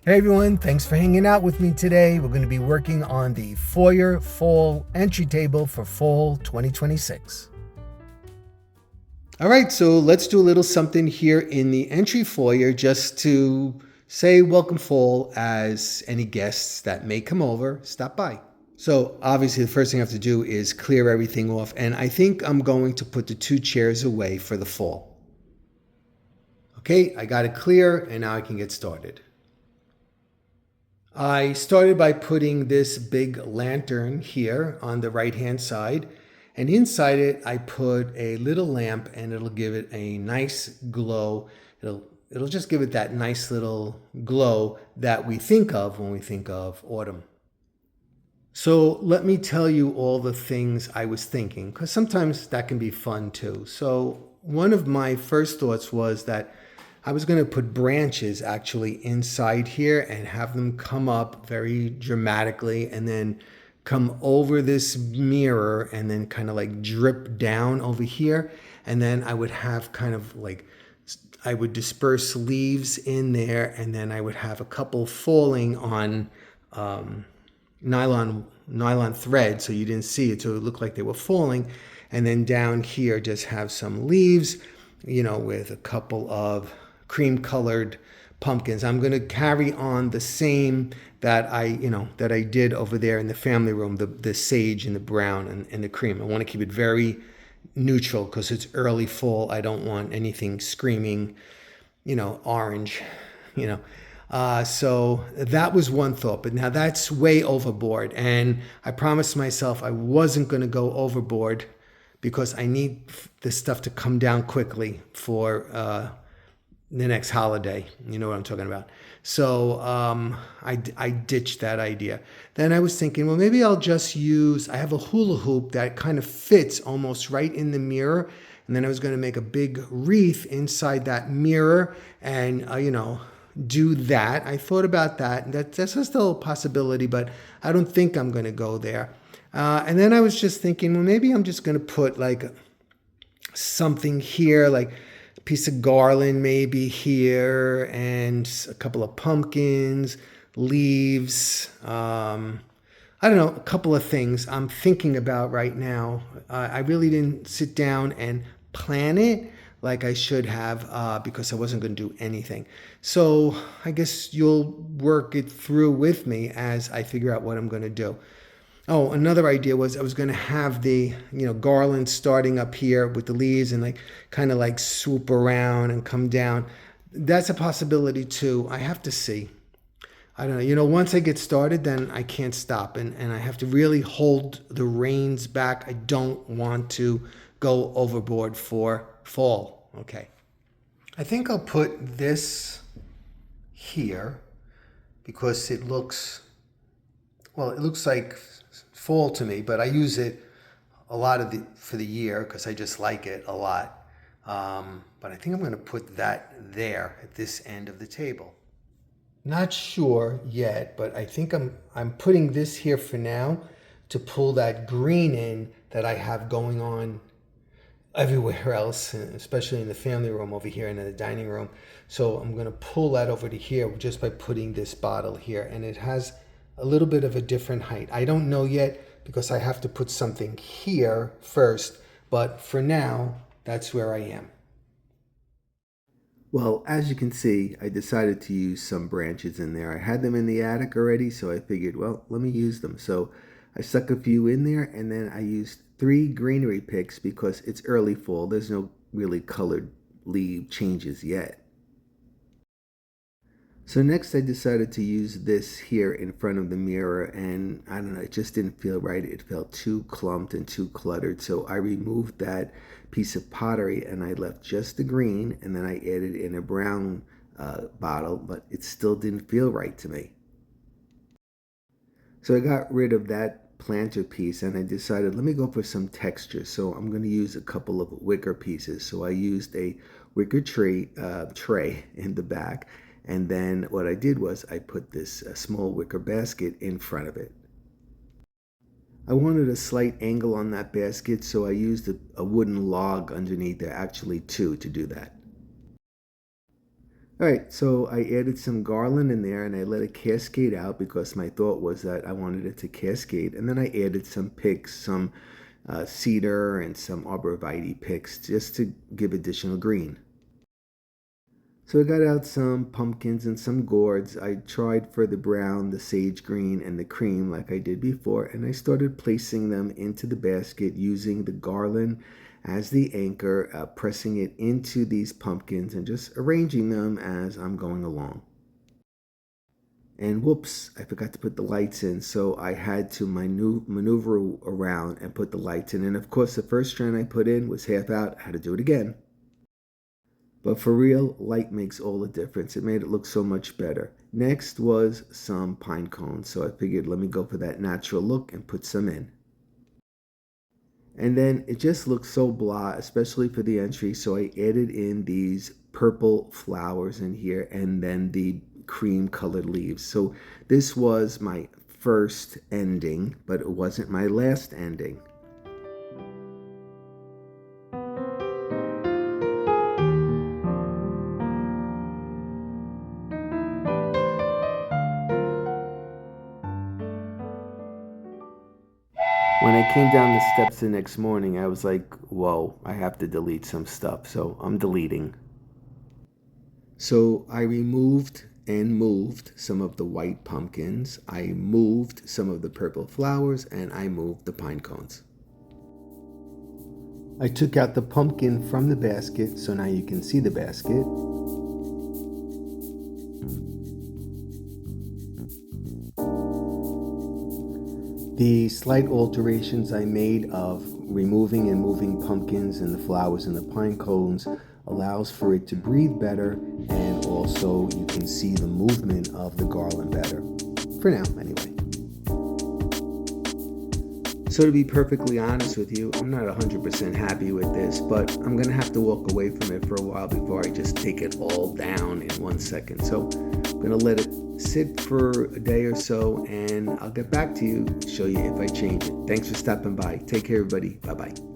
Hey everyone, thanks for hanging out with me today. We're going to be working on the foyer fall entry table for fall 2026. All right, so let's do a little something here in the entry foyer just to say welcome fall as any guests that may come over stop by. So obviously the first thing I have to do is clear everything off, and I think I'm going to put the two chairs away for the fall. Okay, I got it clear and now I can get started. I started by putting this big lantern here on the right hand side, and inside it I put a little lamp, and it'll give it a nice glow. It'll just give it that nice little glow that we think of when we think of autumn. So let me tell you all the things I was thinking, because sometimes that can be fun too. So one of my first thoughts was that I was going to put branches actually inside here and have them come up very dramatically and then come over this mirror and then kind of like drip down over here. And then I would have kind of like, I would disperse leaves in there, and then I would have a couple falling on nylon thread so you didn't see it, so it looked like they were falling. And then down here just have some leaves, with a couple of cream colored pumpkins. I'm going to carry on the same that I did over there in the family room, the sage and the brown and the cream. I want to keep it very neutral because it's early fall. I don't want anything screaming, orange, you know. So that was one thought, but now that's way overboard. And I promised myself I wasn't going to go overboard because I need this stuff to come down quickly for the next holiday. You know what I'm talking about. So I ditched that idea. Then I was thinking, well, maybe I'll just I have a hula hoop that kind of fits almost right in the mirror. And then I was going to make a big wreath inside that mirror and, do that. I thought about that. That's still a possibility, but I don't think I'm going to go there. And then I was just thinking, well, maybe I'm just going to put like something here, like a piece of garland maybe here, and a couple of pumpkins, leaves. I don't know, a couple of things I'm thinking about right now. I really didn't sit down and plan it like I should have because I wasn't going to do anything. So I guess you'll work it through with me as I figure out what I'm going to do. Oh, another idea was I was going to have the, garland starting up here with the leaves and like kind of like swoop around and come down. That's a possibility too. I have to see. I don't know. Once I get started, then I can't stop, and I have to really hold the reins back. I don't want to go overboard for fall. Okay. I think I'll put this here because it looks like fall to me, but I use it a lot for the year because I just like it a lot. But I think I'm going to put that there at this end of the table. Not sure yet, but I think I'm putting this here for now to pull that green in that I have going on everywhere else, especially in the family room over here and in the dining room. So I'm going to pull that over to here just by putting this bottle here, and it has a little bit of a different height. I don't know yet because I have to put something here first, but for now, that's where I am. Well, as you can see, I decided to use some branches in there. I had them in the attic already, so I figured, well, let me use them. So I stuck a few in there, and then I used 3 greenery picks because it's early fall. There's no really colored leaf changes yet. So next I decided to use this here in front of the mirror, and I don't know, it just didn't feel right. It felt too clumped and too cluttered. So I removed that piece of pottery and I left just the green, and then I added in a brown bottle, but it still didn't feel right to me. So I got rid of that planter piece and I decided, let me go for some texture. So I'm going to use a couple of wicker pieces. So I used a wicker tray in the back. And then what I did was I put this small wicker basket in front of it. I wanted a slight angle on that basket, so I used a wooden log underneath there, actually 2, to do that. All right, so I added some garland in there and I let it cascade out because my thought was that I wanted it to cascade. And then I added some picks, some cedar and some arborvitae picks just to give additional green. So I got out some pumpkins and some gourds. I tried for the brown, the sage green, and the cream like I did before, and I started placing them into the basket using the garland as the anchor, pressing it into these pumpkins and just arranging them as I'm going along. And whoops, I forgot to put the lights in, so I had to maneuver around and put the lights in. And of course, the first strand I put in was half out. I had to do it again. But for real, light makes all the difference. It made it look so much better. Next was some pine cones. So I figured let me go for that natural look and put some in. And then it just looks so blah, especially for the entry. So I added in these purple flowers in here and then the cream colored leaves. So this was my first ending, but it wasn't my last ending. When I came down the steps the next morning, I was like, whoa, I have to delete some stuff. So I'm deleting. So I removed and moved some of the white pumpkins. I moved some of the purple flowers and I moved the pine cones. I took out the pumpkin from the basket, so now you can see the basket. The slight alterations I made of removing and moving pumpkins and the flowers and the pine cones allows for it to breathe better, and also you can see the movement of the garland better. For now, anyway. So to be perfectly honest with you, I'm not 100% happy with this, but I'm going to have to walk away from it for a while before I just take it all down in 1 second. So I'm going to let it sit for a day or so, and I'll get back to you, show you if I change it. Thanks for stopping by. Take care, everybody. Bye-bye.